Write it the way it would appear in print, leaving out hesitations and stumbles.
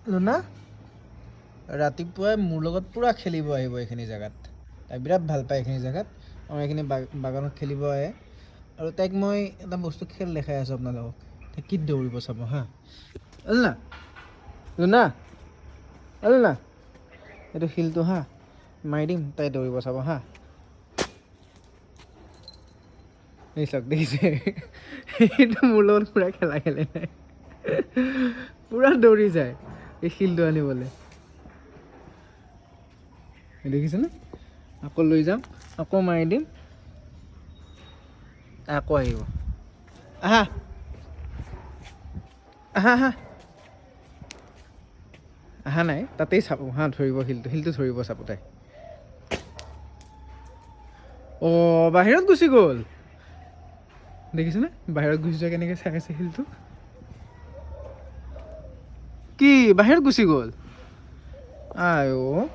লুনা ৰাতিপুৱাই মোৰ লগত পূৰা খেলিব আহিব এইখিনি জেগাত। তাই বিৰাট ভাল পায় এইখিনি জেগাত। আমাৰ এইখিনি বাগানত খেলিব আহে। আৰু তাইক মই এটা বস্তু খেল দেখাই আছোঁ আপোনালোকক। তাই কি দৌৰিব চাব হা। লুনা লুনা লুনা এইটো শিলটো হা মাৰি দিম, তাই দৌৰিব চাব হা। এই চাওক দেখিছে, এইটো মোৰ লগত পূৰা খেলা খেলে নাই, পূৰা দৌৰি যায় এই শিলটো আনিবলৈ। দেখিছেনে? আকৌ লৈ যাম, আকৌ মাৰি দিম, আকৌ আহিব। আহা আহা আহা আহা নাই, তাতেই চাব হা, ধৰিব শিলটো ধৰিব চাব তাই। অঁ বাহিৰত গুচি গ'ল, দেখিছেনে? বাহিৰত গুচি যোৱা কেনেকৈ চাই আছে শিলটো। কি বাহিৰত গুচি গ'ল? আই অ'